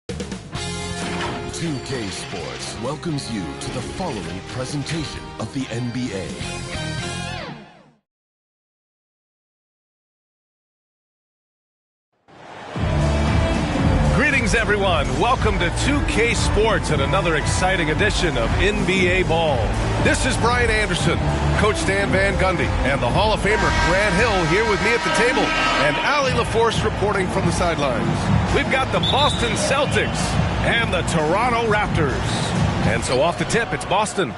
2K Sports welcomes you to the following presentation of the NBA. Greetings, everyone. Welcome to 2K Sports and another exciting edition of NBA Ball. This is Brian Anderson, Coach Stan Van Gundy, and the Hall of Famer Grant Hill here with me at the table, and Allie LaForce reporting from the sidelines. We've got the Boston Celtics and the Toronto Raptors. And so off the tip, it's Boston.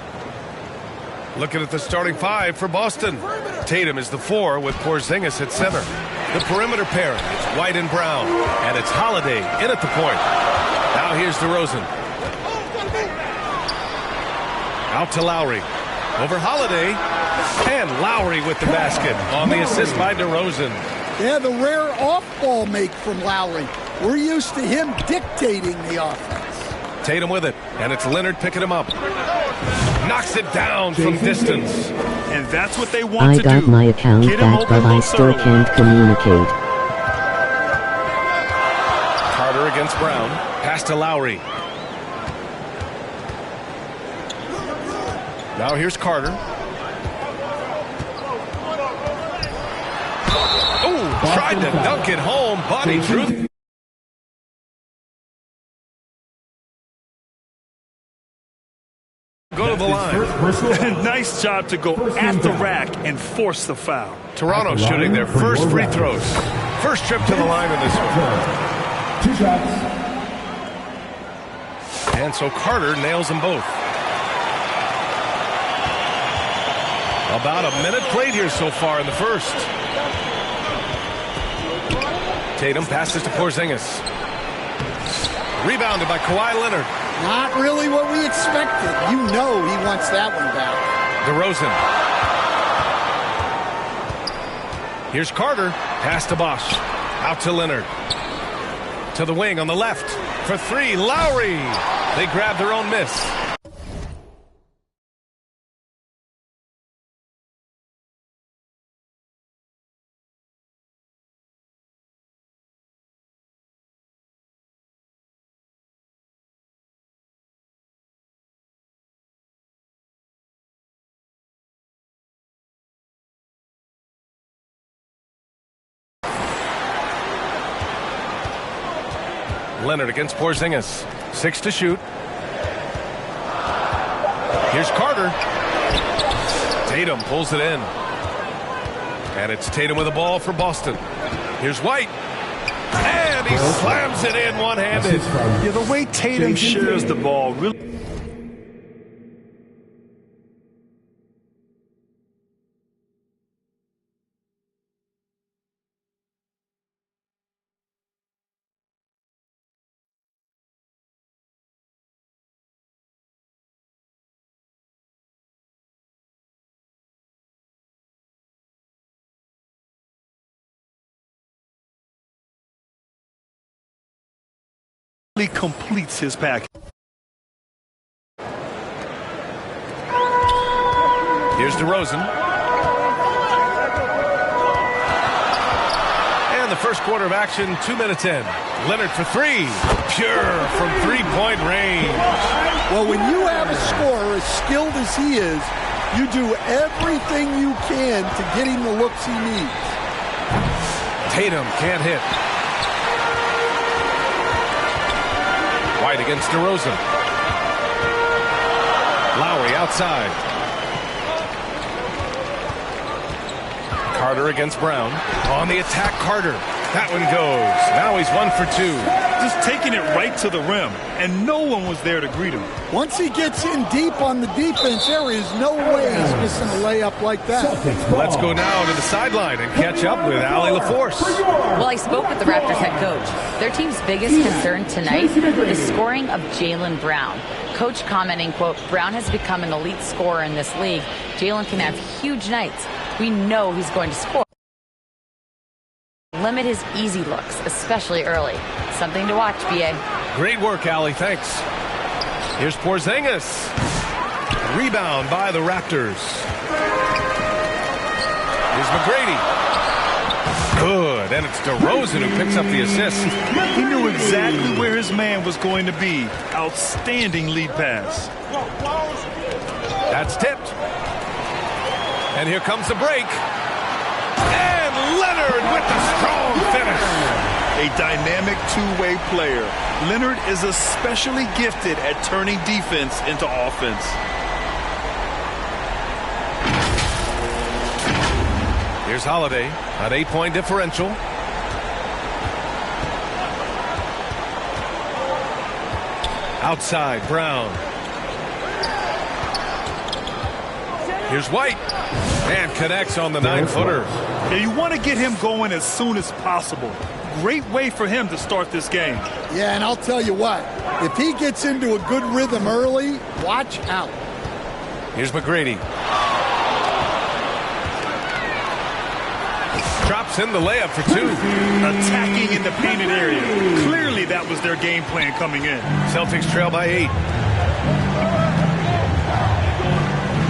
Looking at the starting five for Boston. Tatum is the 4 with Porzingis at center. The perimeter pairing, it's White and Brown, and it's Holiday in at the point. Now here's DeRozan. Out to Lowry. Over Holiday, and Lowry with the basket on the assist by DeRozan. Yeah, the rare off-ball make from Lowry. We're used to him dictating the offense. Tatum with it, and it's Leonard picking him up. Knocks it down from distance. And that's what they want to do. I got my account back, but I still can't communicate. Carter against Brown. Pass to Lowry. Now here's Carter. Oh, tried to dunk it home, but he drew. Go to the line. Nice job to go at the rack and force the foul. Toronto shooting their first free throws. First trip to the line in this one. 2 shots. And so Carter nails them both. About a minute played here so far in the first. Tatum passes to Porzingis. Rebounded by Kawhi Leonard. Not really what we expected. You know he wants that one back. DeRozan. Here's Carter. Pass to Bosch. Out to Leonard. To the wing on the left. For 3, Lowry. They grab their own miss. Leonard against Porzingis. 6 to shoot. Here's Carter. Tatum pulls it in. And it's Tatum with the ball for Boston. Here's White. And he slams it in one-handed. Yeah, the way Tatum shares the ball really... completes his package. Here's DeRozan. And the first quarter of action, 2 minutes in. Leonard for 3. Pure from three-point range. Well, when you have a scorer as skilled as he is, you do everything you can to get him the looks he needs. Tatum can't hit. White against DeRozan. Lowry outside. Carter against Brown. On the attack, Carter. That one goes. Now he's 1 for 2. Just taking it right to the rim, and no one was there to greet him. Once he gets in deep on the defense, there is no way he's missing a layup like that. Let's go now to the sideline and catch up with Allie LaForce. Well, I spoke with the Raptors head coach. Their team's biggest concern tonight, the scoring of Jaylen Brown. Coach commenting, quote, Brown has become an elite scorer in this league. Jaylen can have huge nights. We know he's going to score. Limit his easy looks, especially early. Something to watch, B.A. Great work, Allie. Thanks. Here's Porzingis. Rebound by the Raptors. Here's McGrady. Good, and it's DeRozan who picks up the assist. He knew exactly where his man was going to be. Outstanding lead pass. That's tipped. And here comes the break. And Leonard with the strong finish. A dynamic two-way player. Leonard is especially gifted at turning defense into offense. Here's Holiday, an 8-point differential. Outside, Brown. Here's White. And connects on the 9-footer. Yeah, you want to get him going as soon as possible. Great way for him to start this game. Yeah, and I'll tell you what, if he gets into a good rhythm early, watch out. Here's McGrady. Drops in the layup for 2. Attacking in the painted area. Clearly that was their game plan coming in. Celtics trail by 8.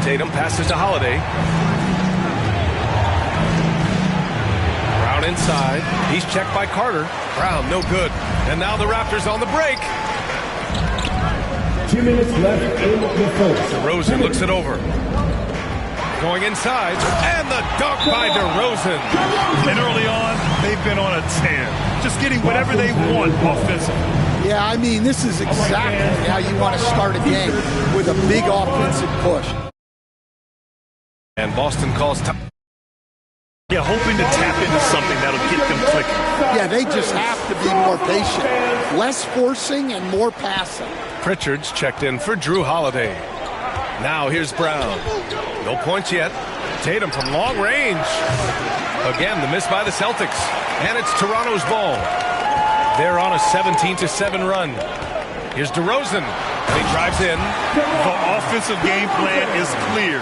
Tatum passes to Holiday. Brown inside. He's checked by Carter. Brown, no good. And now the Raptors on the break. 2 minutes left in the first. DeRozan looks it over. Going inside. And the dunk by DeRozan. And early on, they've been on a tear. Just getting whatever they want offensively. Yeah, I mean, this is exactly how you want to start a game, with a big offensive push. And Boston calls time. Yeah, hoping to tap into something that'll get them clicking. Yeah, they just have to be more patient. Less forcing and more passing. Pritchard's checked in for Drew Holiday. Now here's Brown. No points yet. Tatum from long range. Again, the miss by the Celtics. And it's Toronto's ball. They're on a 17-7 run. Here's DeRozan. And he drives in. The offensive game plan is clear.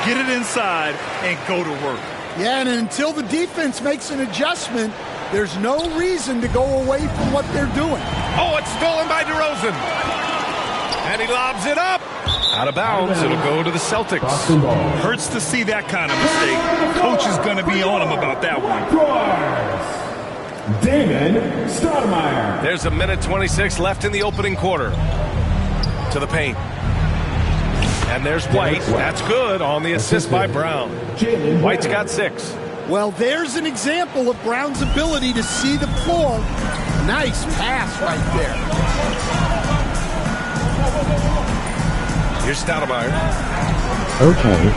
Get it inside and go to work. Yeah, and until the defense makes an adjustment, there's no reason to go away from what they're doing. Oh, it's stolen by DeRozan. And he lobs it up. Out of bounds. It'll go to the Celtics. Hurts to see that kind of mistake. Coach is going to be on him about that one. Damon Stoudemire. There's a minute 26 left in the opening quarter. To the paint. And there's White. That's good on the assist by Brown. White's got 6. Well, there's an example of Brown's ability to see the floor. Nice pass right there. Here's Stoudemire. Okay.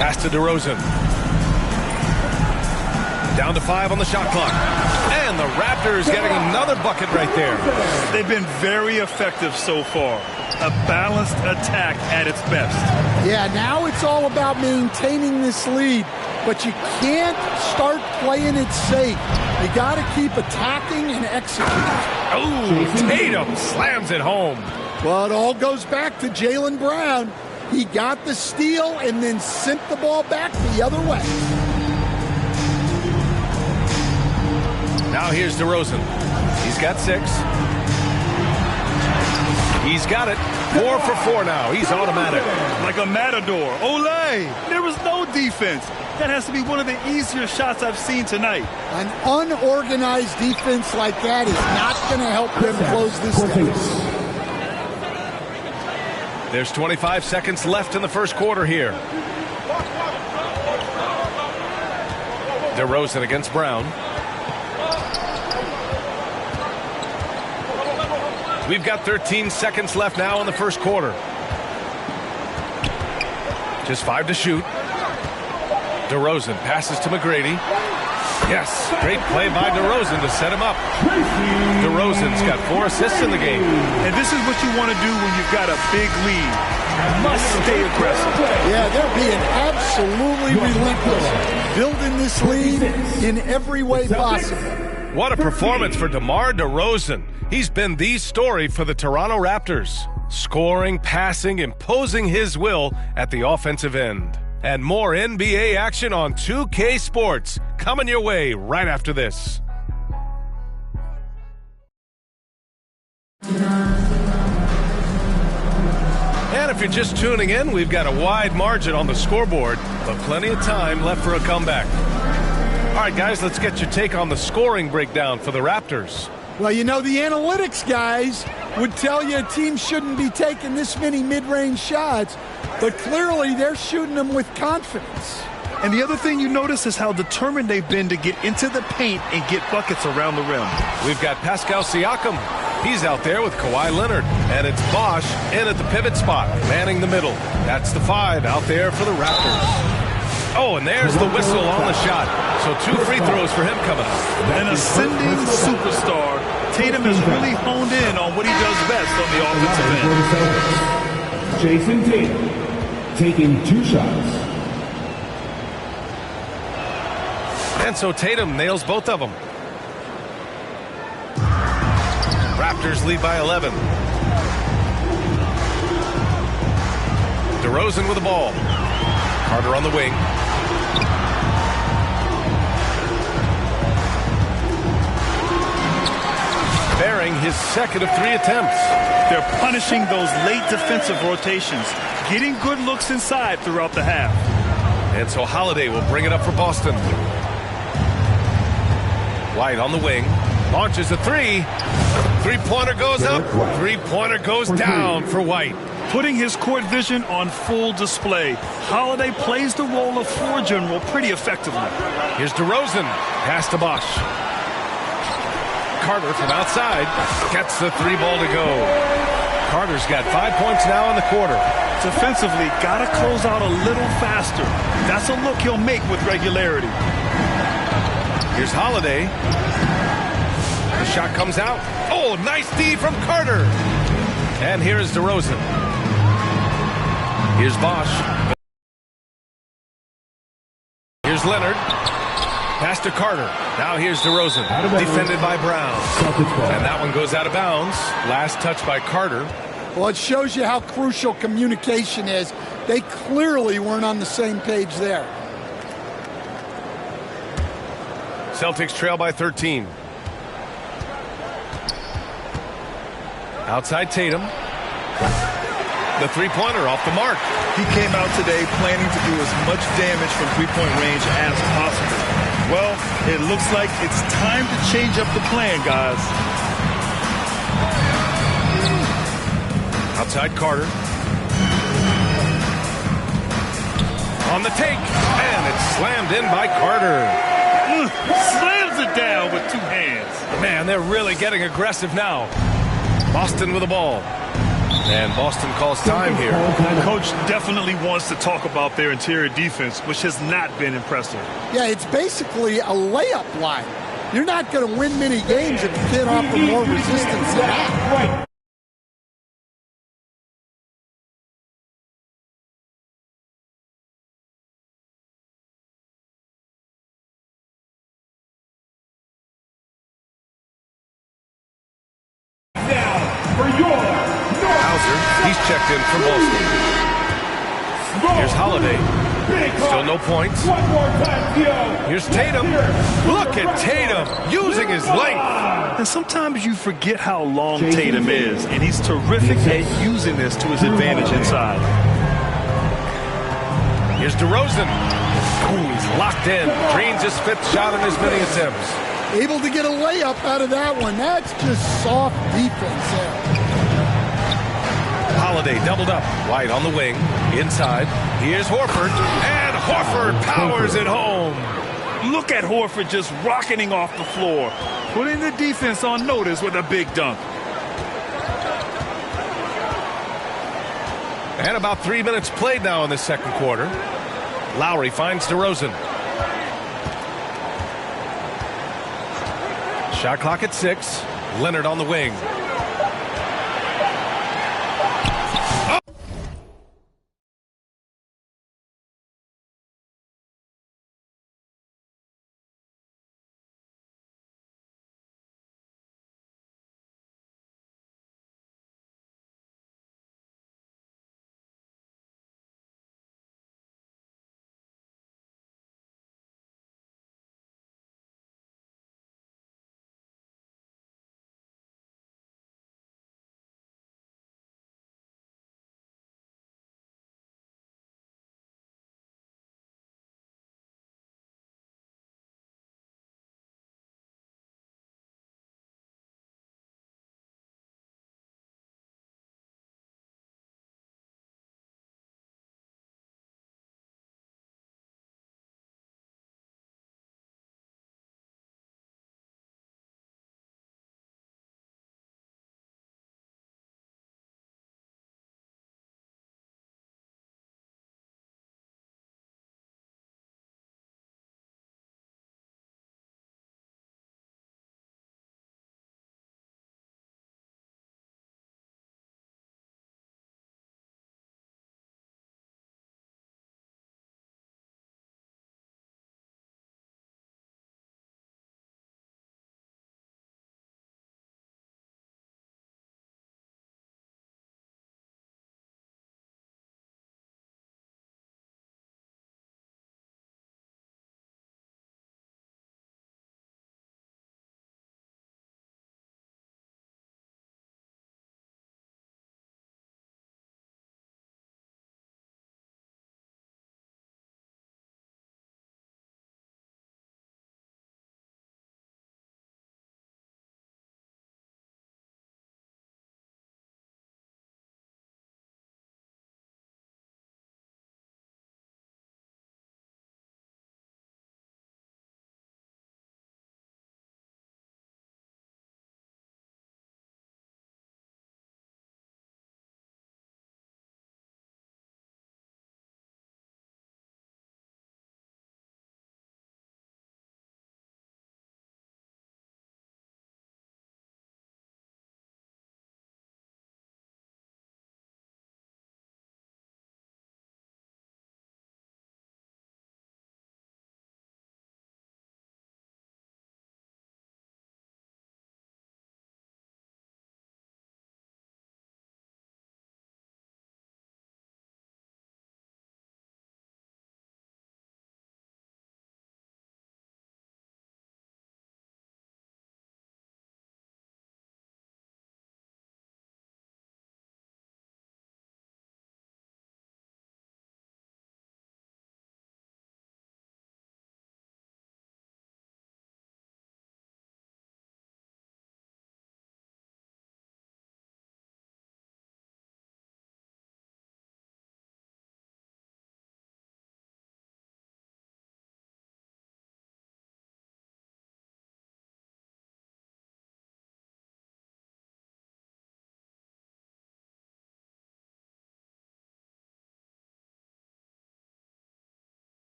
Pass to DeRozan. Down to 5 on the shot clock. And the Raptors getting another bucket right there. They've been very effective so far. A balanced attack at its best. Yeah, now it's all about maintaining this lead, but you can't start playing it safe. You got to keep attacking and executing. Oh, Tatum slams it home. Well, it all goes back to Jaylen Brown. He got the steal and then sent the ball back the other way. Now here's DeRozan. He's got 6. He's got it. 4 for 4 now. He's automatic. Like a matador. Olay! There was no defense. That has to be one of the easier shots I've seen tonight. An unorganized defense like that is not going to help them close this down. There's 25 seconds left in the first quarter here. DeRozan against Brown. We've got 13 seconds left now in the first quarter. Just 5 to shoot. DeRozan passes to McGrady. Yes, great play by DeRozan to set him up. DeRozan's got 4 assists in the game. And this is what you want to do when you've got a big lead. You must stay aggressive. Yeah, they're being absolutely relentless, building this lead in every way possible. What a performance for DeMar DeRozan. He's been the story for the Toronto Raptors. Scoring, passing, imposing his will at the offensive end. And more NBA action on 2K Sports coming your way right after this. And if you're just tuning in, we've got a wide margin on the scoreboard, but plenty of time left for a comeback. All right, guys, let's get your take on the scoring breakdown for the Raptors. Well, you know, the analytics guys would tell you a team shouldn't be taking this many mid-range shots, but clearly they're shooting them with confidence. And the other thing you notice is how determined they've been to get into the paint and get buckets around the rim. We've got Pascal Siakam. He's out there with Kawhi Leonard. And it's Bosch in at the pivot spot, manning the middle. That's the 5 out there for the Raptors. Oh, and there's the whistle on the shot. So 2 free throws for him coming up. An ascending superstar. Tatum has really honed in on what he does best on the offensive end. Jason Tatum taking 2 shots. And so Tatum nails both of them. Raptors lead by 11. DeRozan with the ball. Carter on the wing. Bearing his second of 3 attempts. They're punishing those late defensive rotations, getting good looks inside throughout the half. And so Holiday will bring it up for Boston. White on the wing. Launches a 3. Three-pointer goes up. Three-pointer goes down for White. Putting his court vision on full display. Holiday plays the role of floor general pretty effectively. Here's DeRozan. Pass to Bosch. Carter from outside gets the 3 ball to go. Carter's got 5 points now in the quarter. Defensively, got to close out a little faster. That's a look he'll make with regularity. Here's Holiday. The shot comes out. Oh, nice D from Carter. And here's DeRozan. Here's Bosch. Here's Leonard. Pass to Carter. Now here's DeRozan. Defended by Brown. And that one goes out of bounds. Last touch by Carter. Well, it shows you how crucial communication is. They clearly weren't on the same page there. Celtics trail by 13. Outside Tatum. The 3-pointer off the mark. He came out today planning to do as much damage from 3-point range as possible. Well, it looks like it's time to change up the plan, guys. Outside Carter. On the take. And it's slammed in by Carter. Slams it down with 2 hands. Man, they're really getting aggressive now. Boston with the ball. And Boston calls time here. Coach definitely wants to talk about their interior defense, which has not been impressive. Yeah, it's basically a layup line. You're not going to win many games if you can't offer more resistance than that. He's checked in from Boston. Here's Holiday. Still no points. Here's Tatum. Look at Tatum using his length. And sometimes you forget how long Tatum is, and he's terrific at using this to his advantage inside. Here's DeRozan. Ooh, he's locked in. Drains his 5th shot in as many attempts. Able to get a layup out of that one. That's just soft defense there. Holiday doubled up. White on the wing. Inside. Here's Horford. And Horford powers it home. Look at Horford just rocketing off the floor. Putting the defense on notice with a big dunk. And about 3 minutes played now in the second quarter. Lowry finds DeRozan. Shot clock at 6. Leonard on the wing.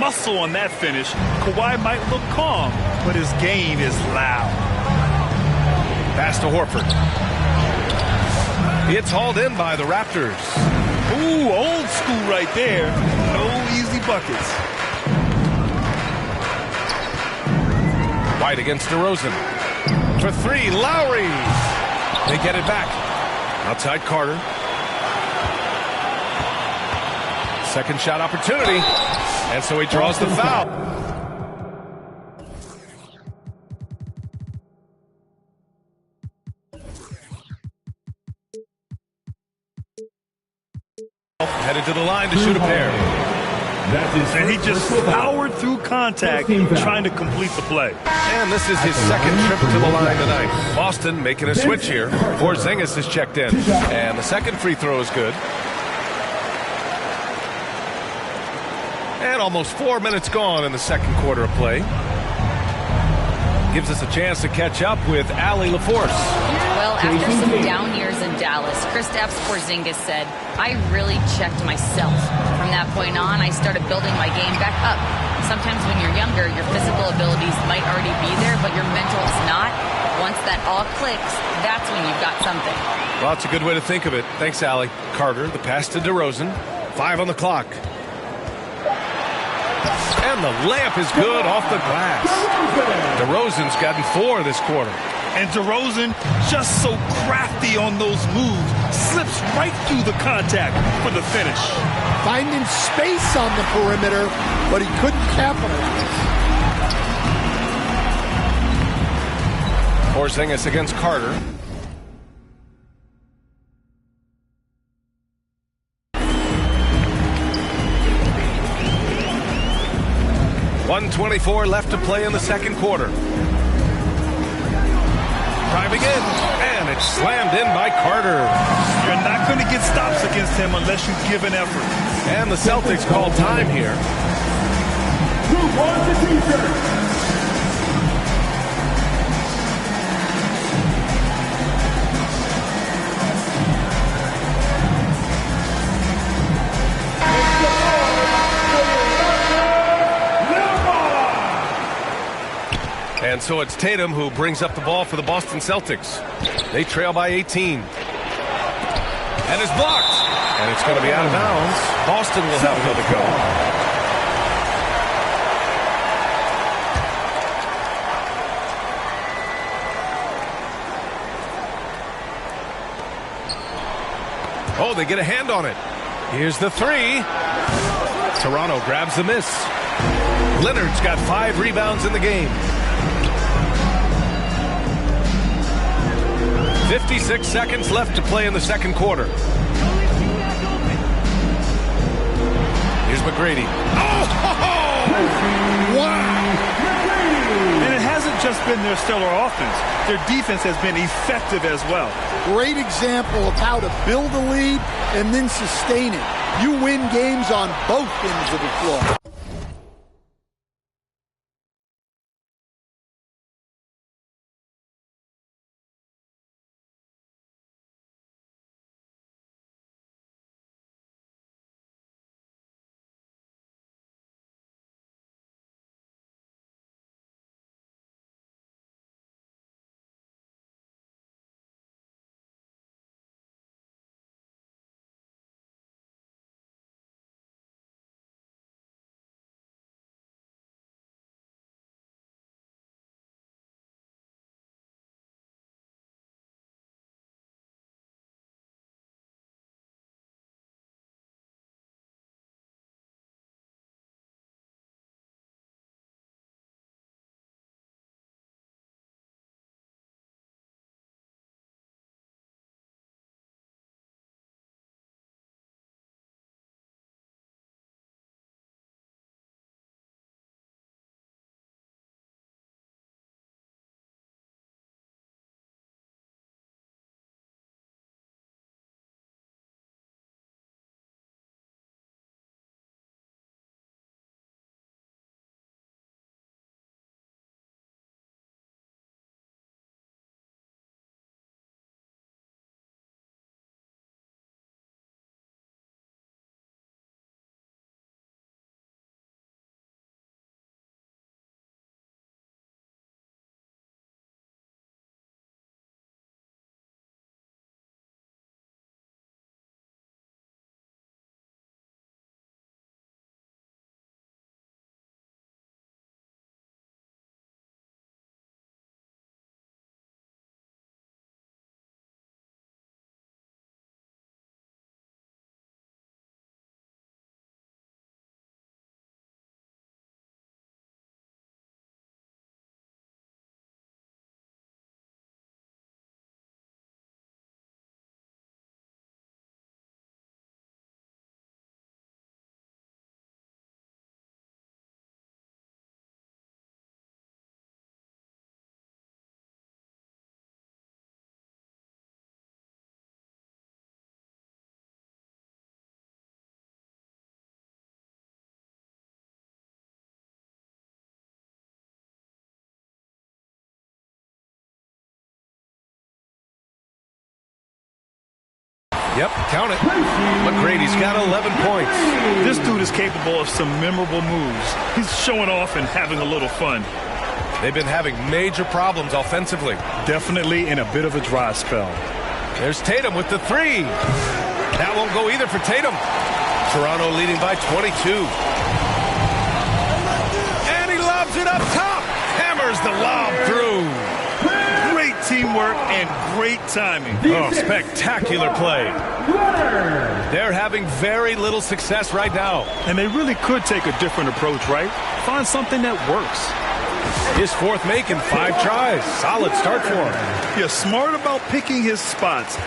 muscle on that finish. Kawhi might look calm, but his game is loud. Pass to Horford. It's hauled in by the Raptors. Ooh, old school right there. No easy buckets. White against DeRozan. For three, Lowry. They get it back. Outside Carter. Second shot opportunity. And so he draws the foul. Headed to the line to shoot a pair. And he just powered through contact trying to complete the play. And this is his second trip to the line tonight. Boston making a switch here. Porzingis is checked in. And the second free throw is good. And almost 4 minutes gone in the second quarter of play. Gives us a chance to catch up with Allie LaForce. Well, after some down years in Dallas, Kristaps Porzingis said, I really checked myself. From that point on, I started building my game back up. Sometimes when you're younger, your physical abilities might already be there, but your mental is not. Once that all clicks, that's when you've got something. Well, that's a good way to think of it. Thanks, Allie. Carter, the pass to DeRozan. 5 on the clock. And the layup is good off the glass. DeRozan's gotten 4 this quarter. And DeRozan, just so crafty on those moves, slips right through the contact for the finish. Finding space on the perimeter, but he couldn't capitalize. Porzingis against Carter. .124 left to play in the second quarter. Driving in, and it's slammed in by Carter. You're not going to get stops against him unless you give an effort. And the Celtics call time here. Who wants the t-shirt? And so it's Tatum who brings up the ball for the Boston Celtics. They trail by 18. And it's blocked. And it's going to be out of bounds. Boston will have another go. Oh, they get a hand on it. Here's the three. Toronto grabs the miss. Leonard's got 5 rebounds in the game. 56 seconds left to play in the second quarter. Here's McGrady. Oh! Wow! And it hasn't just been their stellar offense. Their defense has been effective as well. Great example of how to build a lead and then sustain it. You win games on both ends of the floor. Yep, count it. McGrady's got 11 points. This dude is capable of some memorable moves. He's showing off and having a little fun. They've been having major problems offensively. Definitely in a bit of a dry spell. There's Tatum with the three. That won't go either for Tatum. Toronto leading by 22. And he lobs it up top. Hammers the lob through. Great teamwork and great timing. Oh, spectacular play. They're having very little success right now. And they really could take a different approach, right? Find something that works. His fourth make in 5 tries. Solid start for him. You're smart about picking his spots.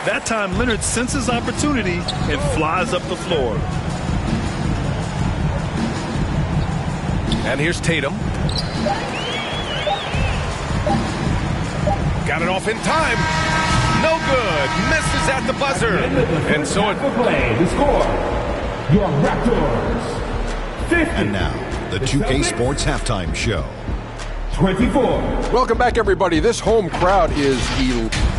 That time, Leonard senses opportunity and flies up the floor. And here's Tatum. Got it off in time. No good. Misses at the buzzer. And so it... play, the score, your Raptors, 50. And now, the 2K Sports Halftime Show. 24. Welcome back, everybody. This home crowd is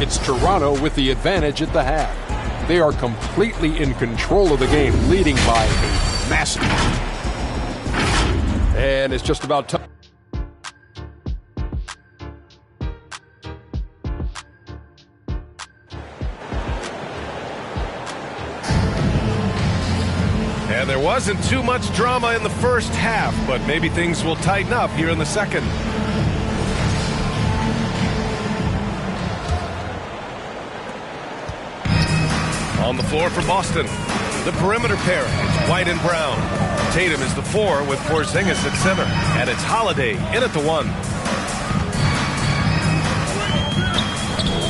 it's Toronto with the advantage at the half. They are completely in control of the game, leading by a massive. And it's just about time. And there wasn't too much drama in the first half, but maybe things will tighten up here in the second. On the floor for Boston, the perimeter pair, it's White and Brown. Tatum is the 4 with Porzingis at center, and it's Holiday in at the 1.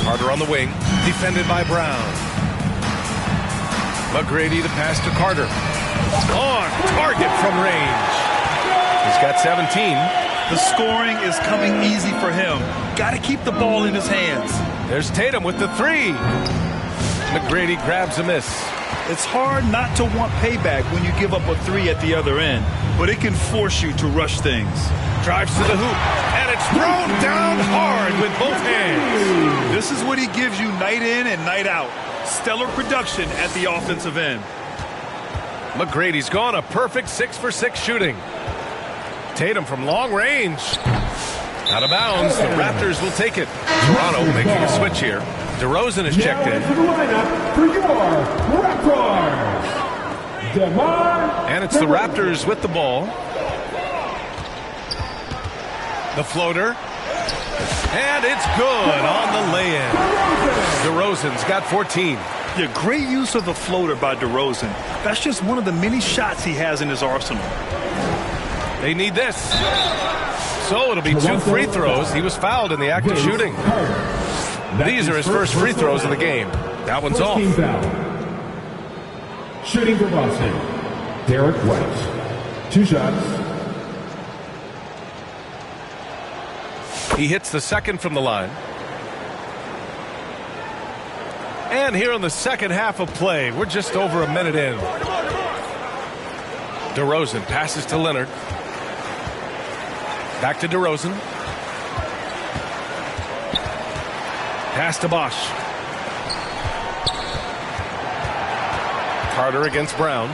Carter on the wing, defended by Brown. McGrady the pass to Carter. On target from range. He's got 17. The scoring is coming easy for him. Got to keep the ball in his hands. There's Tatum with the 3. McGrady grabs a miss. It's hard not to want payback when you give up a 3 at the other end, but it can force you to rush things. Drives to the hoop, and it's thrown down hard with both hands. This is what he gives you night in and night out. Stellar production at the offensive end. McGrady's gone a perfect 6 for 6 shooting. Tatum from long range. Out of bounds, the Raptors will take it. Toronto making a switch here. DeRozan is checked in. To the lineup for your Raptors, and it's the Raptors with the ball. The floater. And it's good on the lay-in. DeRozan's got 14. Yeah, great use of the floater by DeRozan. That's just one of the many shots he has in his arsenal. They need this. So it'll be 2 free throws. He was fouled in the act of shooting. These are his first free throws of the game. That one's off. Shooting for Boston, Derek White. 2 shots. He hits the second from the line. And here in the second half of play, we're just over a minute in. DeRozan passes to Leonard. Back to DeRozan. Pass to Bosch. Carter against Brown.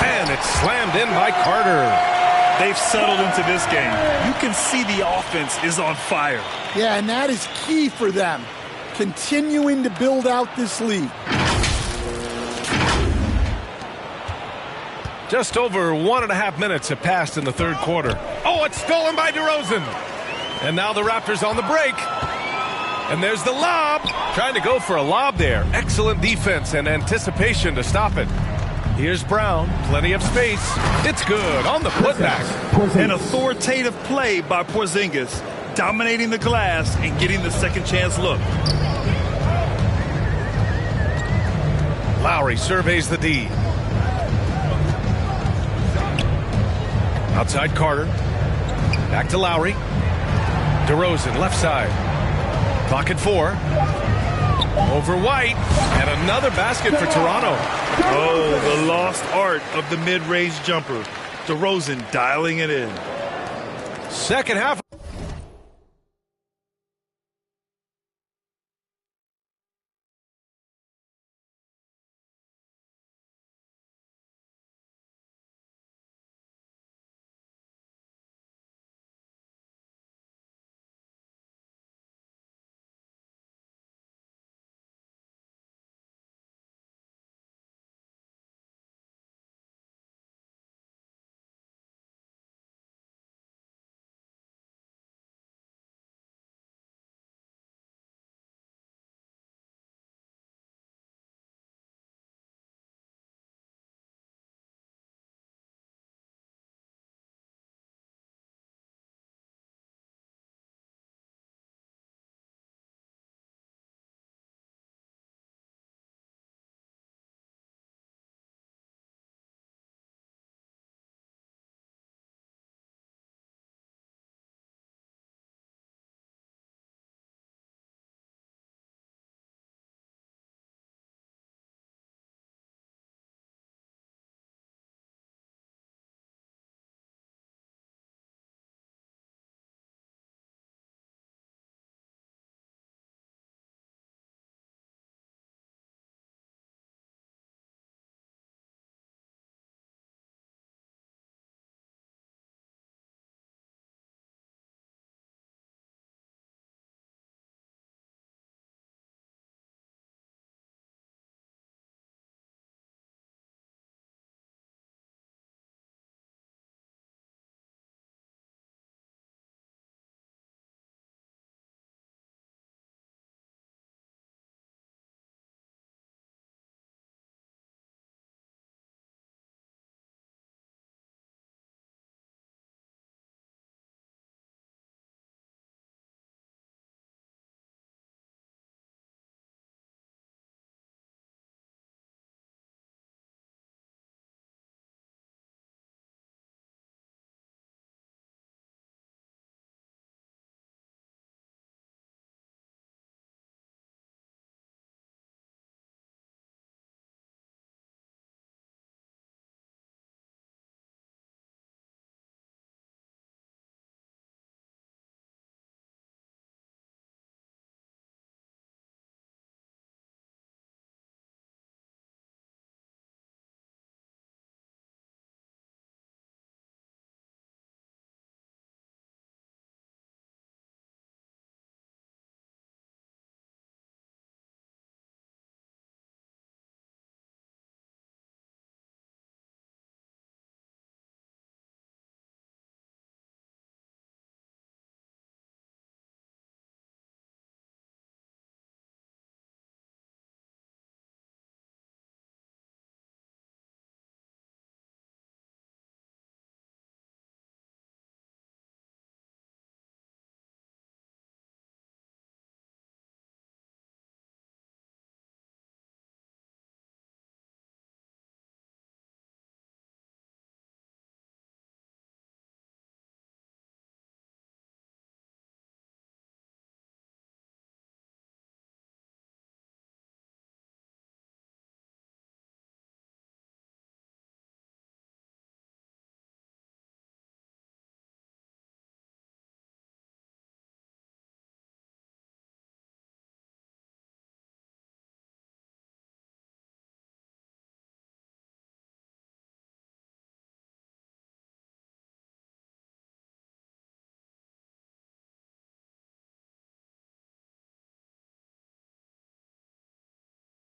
And it's slammed in by Carter. They've settled into this game. You can see the offense is on fire. Yeah, and that is key for them. Continuing to build out this lead. Just over 1.5 minutes have passed in the third quarter. Oh, it's stolen by DeRozan. And now the Raptors on the break. And there's the lob. Trying to go for a lob there. Excellent defense and anticipation to stop it. Here's Brown. Plenty of space. It's good on the putback. An authoritative play by Porzingis. dominating the glass and getting the second chance look. Lowry surveys the D. Outside Carter. Back to Lowry. DeRozan, left side. Clock at 4. Over White. And another basket for Toronto. Oh, the lost art of the mid-range jumper. DeRozan dialing it in. Second half.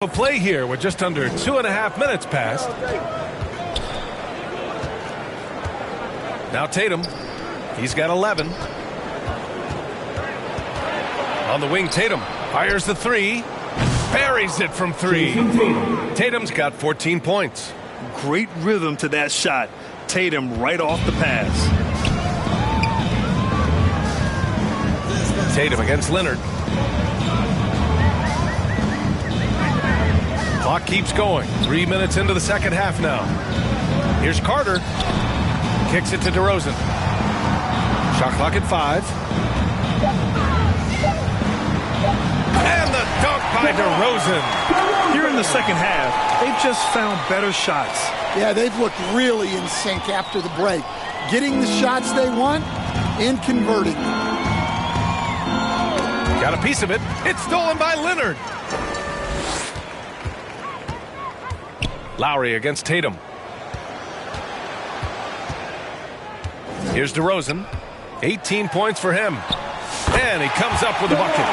Play here with just under 2.5 minutes passed. Now Tatum. He's got 11. On the wing, Tatum fires the 3. Buries it from 3. Tatum's got 14 points. Great rhythm to that shot. Tatum right off the pass. Tatum against Leonard. Clock keeps going. 3 minutes into the second half now. Here's Carter. Kicks it to DeRozan. Shot clock at 5. And the dunk by DeRozan. Here in the second half, they've just found better shots. Yeah, they've looked really in sync after the break. Getting the shots they want and converting. Got a piece of it. It's stolen by Leonard. Lowry against Tatum. Here's DeRozan. 18 points for him. And he comes up with a bucket.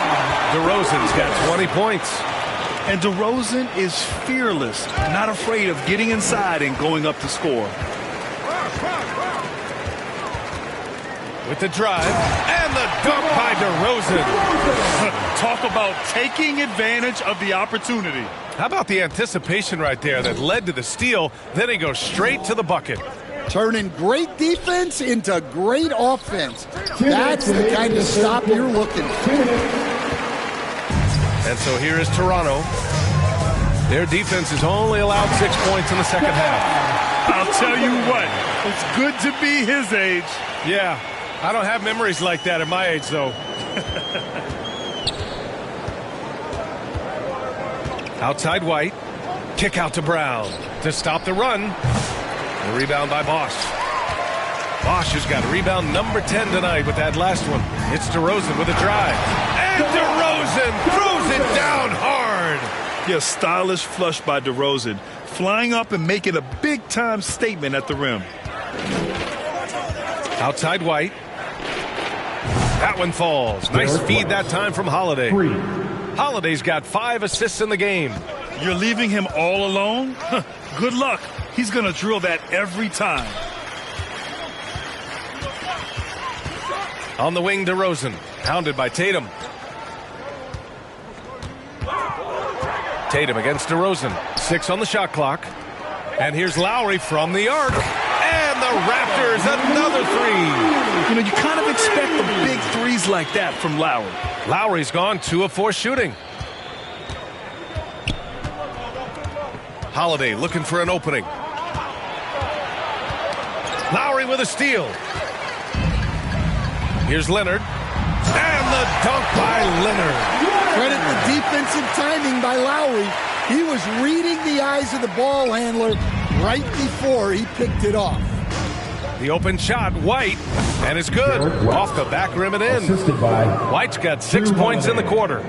DeRozan's got 20 points. And DeRozan is fearless, not afraid of getting inside and going up to score. With the drive, and the dunk by DeRozan. Talk about taking advantage of the opportunity. How about the anticipation right there that led to the steal? Then he goes straight to the bucket. Turning great defense into great offense. That's the kind of stop you're looking for. And so here is Toronto. Their defense has only allowed 6 points in the second half. I'll tell you what, it's good to be his age. Yeah, I don't have memories like that at my age, though. Outside White. Kick out to Brown to stop the run. The rebound by Bosch. Bosch has got rebound number 10 tonight with that last one. It's DeRozan with a drive. And DeRozan throws it down hard. Yeah, stylish flush by DeRozan. Flying up and making a big-time statement at the rim. Outside White. That one falls. Nice feed that time from Holiday. Holiday's got 5 assists in the game. You're leaving him all alone? Good luck. He's going to drill that every time. On the wing, DeRozan. Pounded by Tatum. Tatum against DeRozan. 6 on the shot clock. And here's Lowry from the arc. And the Raptors, another 3. You know, you kind of expect the big threes like that from Lowry. Lowry's gone 2 of 4 shooting. Holiday looking for an opening. Lowry with a steal. Here's Leonard. And the dunk by Leonard. Credit the defensive timing by Lowry. He was reading the eyes of the ball handler right before he picked it off. The open shot, White, and it's good. Off the back rim and in. White's got 6 points in the quarter.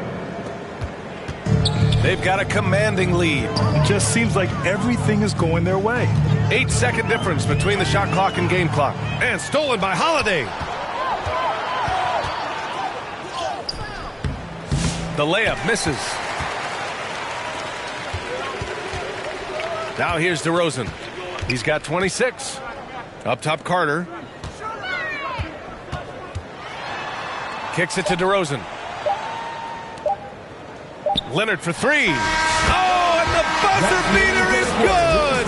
They've got a commanding lead. It just seems like everything is going their way. 8-second difference between the shot clock and game clock. And stolen by Holiday. The layup misses. Now here's DeRozan. He's got 26. Up top, Carter. Kicks it to DeRozan. Leonard for 3. Oh, and the buzzer beater is good!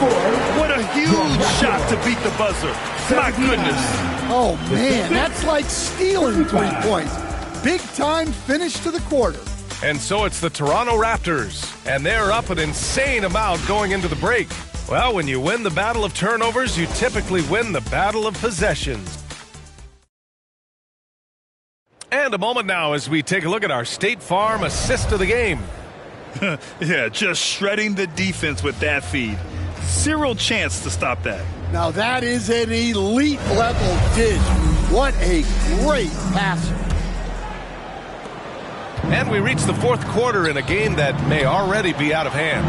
What a huge shot to beat the buzzer. My goodness. Oh, man, that's like stealing 3 points. Big time finish to the quarter. And so it's the Toronto Raptors, and they're up an insane amount going into the break. Well, when you win the battle of turnovers, you typically win the battle of possessions. And a moment now as we take a look at our State Farm assist of the game. Yeah, just shredding the defense with that feed. Zero chance to stop that. Now that is an elite level dish. What a great passer. And we reach the fourth quarter in a game that may already be out of hand.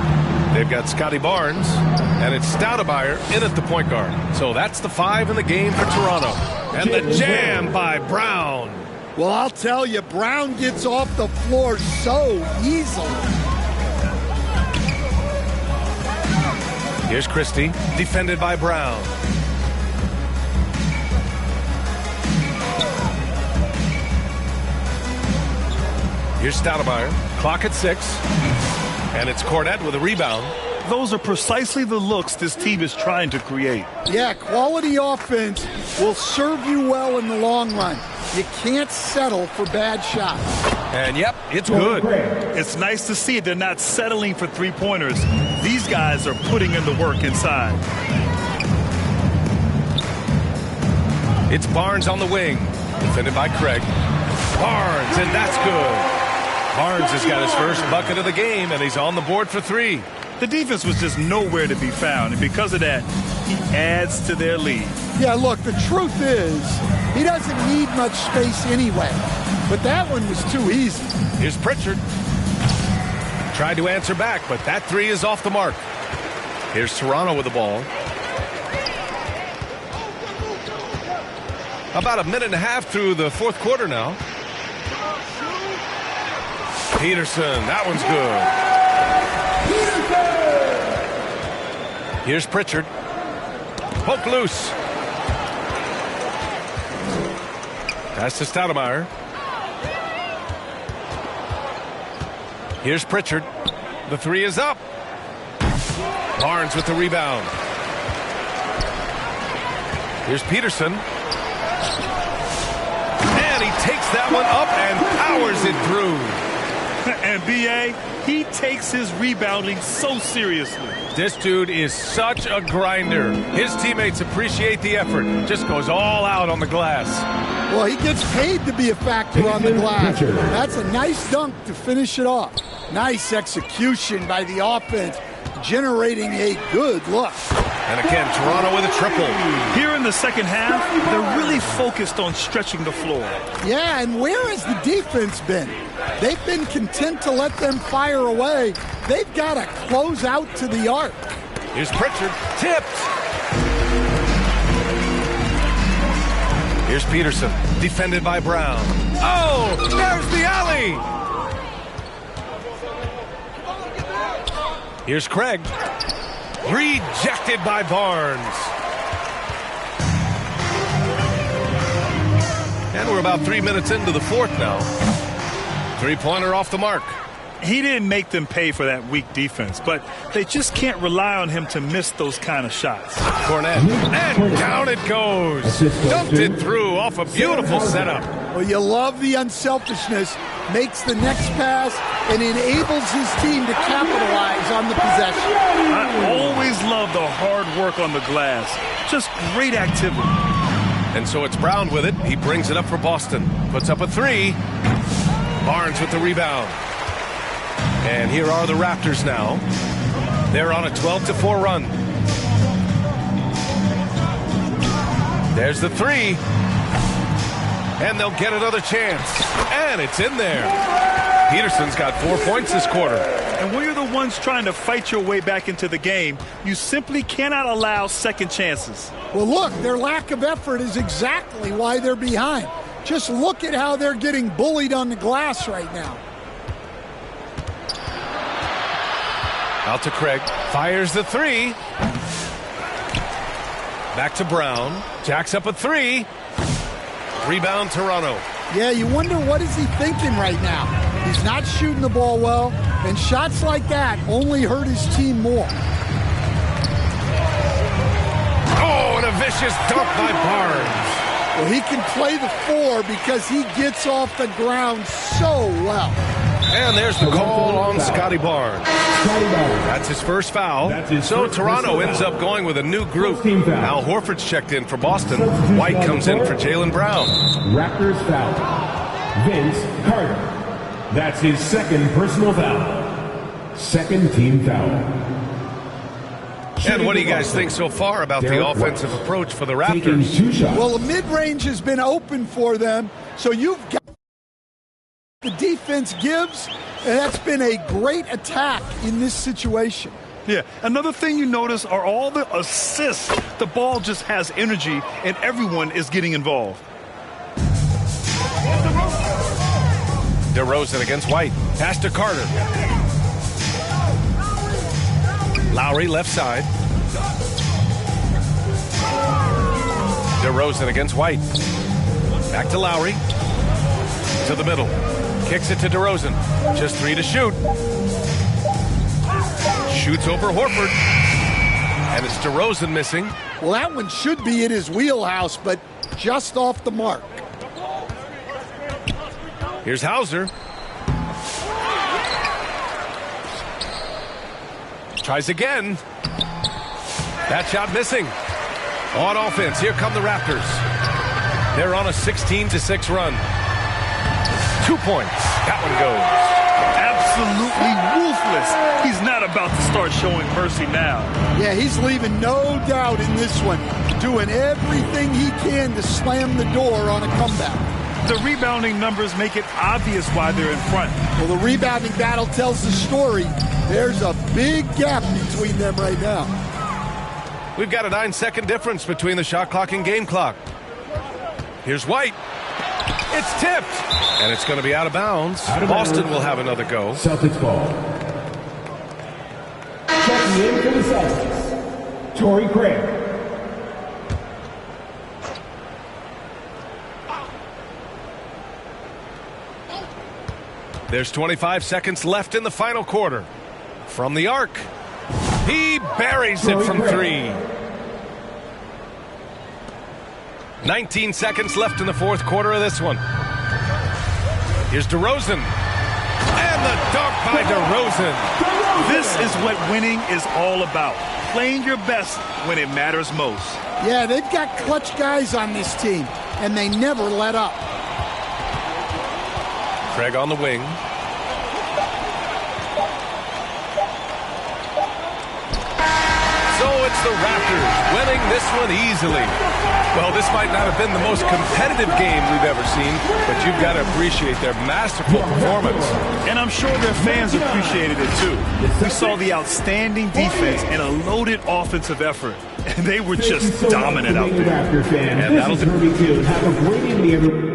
They've got Scotty Barnes, and it's Stoudemire in at the point guard. So that's the 5 in the game for Toronto. And the jam by Brown. Well, I'll tell you, Brown gets off the floor so easily. Here's Christie, defended by Brown. Here's Stoudemire, clock at 6. And it's Cornette with a rebound. those are precisely the looks this team is trying to create. Yeah, quality offense will serve you well in the long run. You can't settle for bad shots. And yep, it's good. It's nice to see they're not settling for three-pointers. These guys are putting in the work inside. It's Barnes on the wing, defended by Craig. Barnes, and that's good. Barnes has got his first bucket of the game, and he's on the board for three. The defense was just nowhere to be found, and because of that, he adds to their lead. Yeah, look, the truth is, he doesn't need much space anyway. But that one was too easy. Here's Pritchard. Tried to answer back, but that three is off the mark. Here's Toronto with the ball. About a minute and a half through the fourth quarter now. Peterson, that one's good. Here's Pritchard. Poke loose. Pass to Stoudemire. Here's Pritchard. The three is up. Barnes with the rebound. Here's Peterson. And he takes that one up and powers it through. And B.A., he takes his rebounding so seriously. This dude is such a grinder. His teammates appreciate the effort. Just goes all out on the glass. Well, he gets paid to be a factor on the glass. That's a nice dunk to finish it off. Nice execution by the offense, generating a good look. And again, Toronto with a triple. Here in the second half, they're really focused on stretching the floor. Yeah, and where has the defense been? They've been content to let them fire away. They've got to close out to the arc. Here's Pritchard, tipped. Here's Peterson, defended by Brown. Oh, there's the alley. Here's Craig. Rejected by Barnes. And we're about 3 minutes into the fourth now. Three-pointer off the mark. He didn't make them pay for that weak defense, but they just can't rely on him to miss those kind of shots. Cornette, and down it goes. Dumped it through off a beautiful setup. Well, you love the unselfishness. Makes the next pass and enables his team to capitalize on the possession. I always love the hard work on the glass. Just great activity. And so it's Brown with it. He brings it up for Boston. Puts up a three. Barnes with the rebound. And here are the Raptors now. They're on a 12-4 run. There's the three. And they'll get another chance. And it's in there. Peterson's got 4 points this quarter. And when you're the ones trying to fight your way back into the game, you simply cannot allow second chances. Well, look, their lack of effort is exactly why they're behind. Just look at how they're getting bullied on the glass right now. Out to Craig. Fires the three. Back to Brown. Jacks up a three. Rebound Toronto. Yeah, you wonder what is he thinking right now. He's not shooting the ball well, and shots like that only hurt his team more. Oh, and a vicious dunk by Barnes. Well, he can play the four because he gets off the ground so well. And there's the call on Scotty Barnes. That's his first foul. So Toronto ends up going with a new group. Al Horford's checked in for Boston. White comes in for Jaylen Brown. Raptors foul. Vince Carter. That's his second personal foul. Second team foul. And what do you guys think so far about the offensive approach for the Raptors? Well, the mid-range has been open for them, so you've got the defense gives, and that's been a great attack in this situation. Yeah, another thing you notice are all the assists. The ball just has energy, and everyone is getting involved. DeRozan against White. Pass to Carter. Lowry left side. DeRozan against White. Back to Lowry. To the middle. Kicks it to DeRozan. Just three to shoot. Shoots over Horford. And it's DeRozan missing. Well, that one should be in his wheelhouse, but just off the mark. Here's Hauser. Tries again. That shot missing. On offense, here come the Raptors. They're on a 16-6 run. 2 points. That one goes. Absolutely ruthless. He's not about to start showing mercy now. Yeah, he's leaving no doubt in this one. Doing everything he can to slam the door on a comeback. The rebounding numbers make it obvious why they're in front. Well, the rebounding battle tells the story. There's a big gap between them right now. We've got a 9-second difference between the shot clock and game clock. Here's White. It's tipped. And it's going to be out of bounds. Boston will have another go. Celtics ball. Checking in for the Celtics, Torrey Craig. There's 25 seconds left in the final quarter. From the arc. He buries it from three. 19 seconds left in the fourth quarter of this one. Here's DeRozan. And the dunk by DeRozan. This is what winning is all about. Playing your best when it matters most. Yeah, they've got clutch guys on this team, and they never let up. Craig on the wing. So it's the Raptors winning this one easily. Well, this might not have been the most competitive game we've ever seen, but you've got to appreciate their masterful performance. And I'm sure their fans appreciated it too. We saw the outstanding defense and a loaded offensive effort, and they were just dominant out there. And that'll do. Have a great evening, everyone.